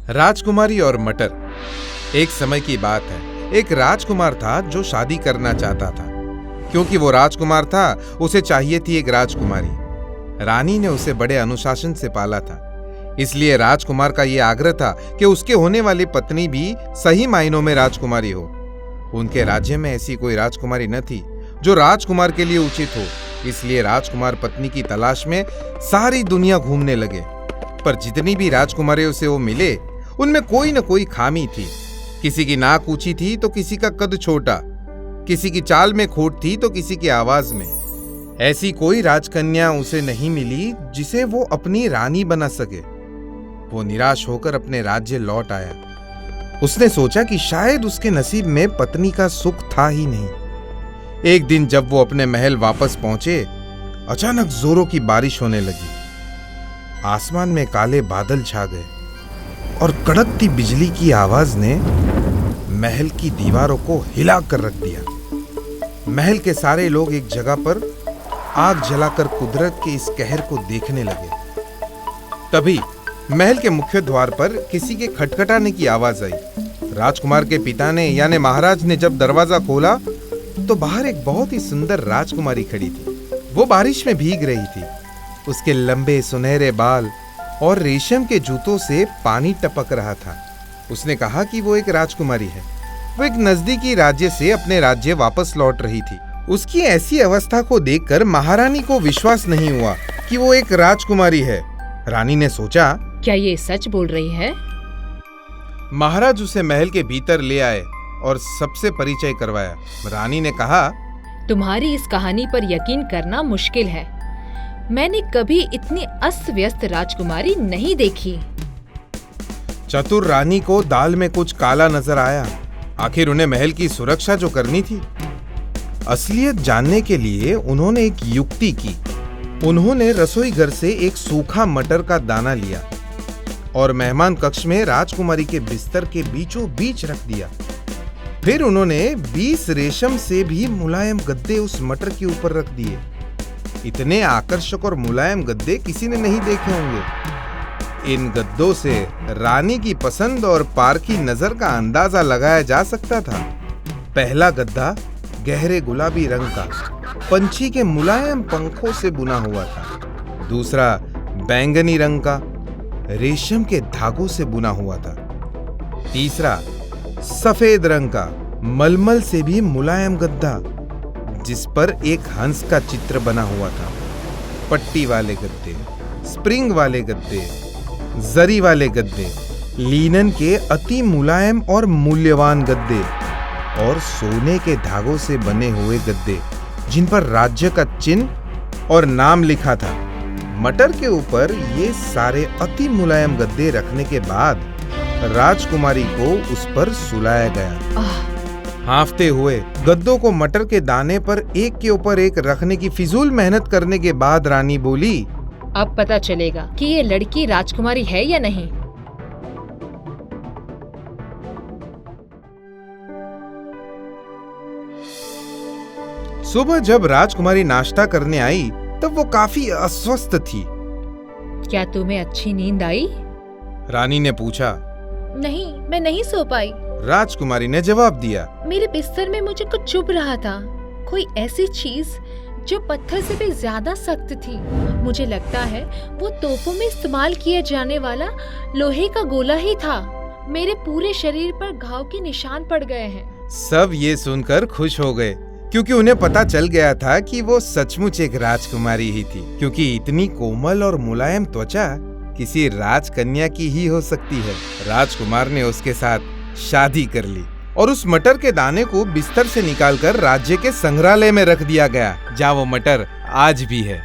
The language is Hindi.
राजकुमारी और मटर। एक समय की बात है, एक राजकुमार था जो शादी करना चाहता था। क्योंकि वो राजकुमार था, उसे चाहिए थी एक राजकुमारी। रानी ने उसे बड़े अनुशासन से पाला था, इसलिए राजकुमार का ये आग्रह था कि उसके होने वाली पत्नी भी सही मायनों में राजकुमारी हो। उनके राज्य में ऐसी कोई राजकुमारी न थी जो राजकुमार के लिए उचित हो, इसलिए राजकुमार पत्नी की तलाश में सारी दुनिया घूमने लगे। पर जितनी भी राजकुमारियों से वो मिले, उनमें कोई न कोई खामी थी। किसी की नाक ऊंची थी तो किसी का कद छोटा, किसी की चाल में खोट थी तो किसी की आवाज में। ऐसी कोई राजकन्या उसे नहीं मिली जिसे वो अपनी रानी बना सके। वो निराश होकर अपने राज्य लौट आया। उसने सोचा कि शायद उसके नसीब में पत्नी का सुख था ही नहीं। एक दिन जब वो अपने महल वापस पहुंचे, अचानक जोरों की बारिश होने लगी। आसमान में काले बादल छा गए और कड़कती बिजली की आवाज ने महल की दीवारों को हिला कर रख दिया। महल के सारे लोग एक जगह पर आग जलाकर कुदरत के इस कहर को देखने लगे। तभी महल के मुख्य द्वार पर किसी के खटखटाने की आवाज आई। राजकुमार के पिता ने यानी महाराज ने जब दरवाजा खोला तो बाहर एक बहुत ही सुंदर राजकुमारी खड़ी थी। वो बारिश में भीग रही थी। उसके लंबे सुनहरे बाल और रेशम के जूतों से पानी टपक रहा था। उसने कहा कि वो एक राजकुमारी है। वो एक नजदीकी राज्य से अपने राज्य वापस लौट रही थी। उसकी ऐसी अवस्था को देखकर महारानी को विश्वास नहीं हुआ कि वो एक राजकुमारी है। रानी ने सोचा, क्या ये सच बोल रही है? महाराज उसे महल के भीतर ले आए और सबसे परिचय करवाया। रानी ने कहा, तुम्हारी इस कहानी पर यकीन करना मुश्किल है। मैंने कभी इतनी अस्त व्यस्त राजकुमारी नहीं देखी। चतुर रानी को दाल में कुछ काला नजर आया। आखिर उन्हें महल की सुरक्षा जो करनी थी। असलियत जानने के लिए उन्होंने एक युक्ति की। उन्होंने रसोई घर से एक सूखा मटर का दाना लिया और मेहमान कक्ष में राजकुमारी के बिस्तर के बीचों बीच रख दिया। फिर उन्होंने 20 रेशम से भी मुलायम गद्दे उस मटर के ऊपर रख दिए। इतने आकर्षक और मुलायम गद्दे किसी ने नहीं देखे होंगे। इन गद्दों से रानी की पसंद और पारखी नजर का अंदाजा लगाया जा सकता था। पहला गद्दा गहरे गुलाबी रंग का पंछी के मुलायम पंखों से बुना हुआ था। दूसरा बैंगनी रंग का रेशम के धागों से बुना हुआ था। तीसरा सफेद रंग का मलमल से भी मुलायम गद्दा जिस पर एक हंस का चित्र बना हुआ था। पट्टी वाले गद्दे, स्प्रिंग वाले गद्दे, जरी वाले गद्दे, लीनन के अति मुलायम और मूल्यवान गद्दे और सोने के धागों से बने हुए गद्दे जिन पर राज्य का चिन्ह और नाम लिखा था। मटर के ऊपर ये सारे अति मुलायम गद्दे रखने के बाद राजकुमारी को उस पर सुलाया गया। हांफते हुए गद्दों को मटर के दाने पर एक के ऊपर एक रखने की फिजूल मेहनत करने के बाद रानी बोली, अब पता चलेगा कि ये लड़की राजकुमारी है या नहीं। सुबह जब राजकुमारी नाश्ता करने आई तब वो काफी अस्वस्थ थी। क्या तुम्हें अच्छी नींद आई? रानी ने पूछा। नहीं, मैं नहीं सो पाई। राजकुमारी ने जवाब दिया, मेरे बिस्तर में मुझे कुछ चुभ रहा था। कोई ऐसी चीज जो पत्थर से भी ज्यादा सख्त थी। मुझे लगता है वो तोपों में इस्तेमाल किया जाने वाला लोहे का गोला ही था। मेरे पूरे शरीर पर घाव के निशान पड़ गए हैं। सब ये सुनकर खुश हो गए क्योंकि उन्हें पता चल गया था कि वो सचमुच एक राजकुमारी ही थी। क्योंकि इतनी कोमल और मुलायम त्वचा किसी राजकन्या की ही हो सकती है। राजकुमार ने उसके साथ शादी कर ली और उस मटर के दाने को बिस्तर से निकालकर राज्य के संग्रहालय में रख दिया गया, जहाँ वो मटर आज भी है।